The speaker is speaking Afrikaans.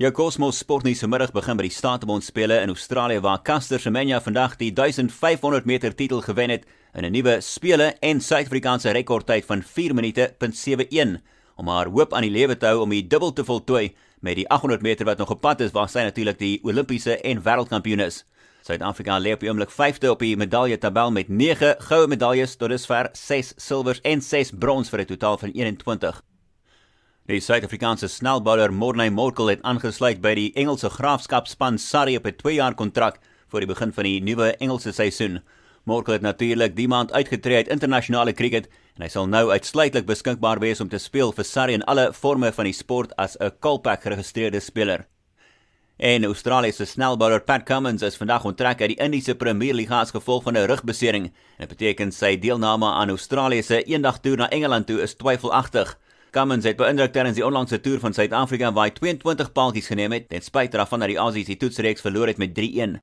Jou Cosmos Sportnuus vanmiddag begin by die Statebond spele in Australië waar Caster Semenya vandag die 1500 meter titel gewen het in 'n nuwe spele en Suid-Afrikaanse rekordtyd van 4 minute.71 om haar hoop aan die lewe te hou om die dubbel te voltooi met die 800 meter wat nog op pad is waar sy natuurlik die Olimpiese en wêreldkampioen is. Suid-Afrika lê op die oomblik 5de op die medaljetabel met 9 goue medaljes tot dusver, 6 silvers en 6 brons vir 'n totaal van 21. Die Suid-Afrikaanse snelbouler Morne Morkel het aangesluit by die Engelse graafskapspan Surrey op 'n 2-jaar kontrak voor die begin van die nuwe Engelse seisoen. Morkel het natuurlik die maand uitgetree uit internasionale cricket en hy sal nou uitsluitlik beskikbaar wees om te speel vir Surrey in alle forme van die sport as 'n Kolpak geregistreerde speler. En Australië se snelbouler Pat Cummins is vandag onttrek uit die Indiese Premier League as gevolg van 'n rugbesering. Dit beteken sy deelname aan Australië se eendagtoer na Engeland toe is twyfelagtig. Cummins het beïndruk tydens die onlangse toer van Suid-Afrika waar hy 22 paaltjies geneem het, ten spyte daarvan dat die Aussies die toetsreeks verloor het met 3-1.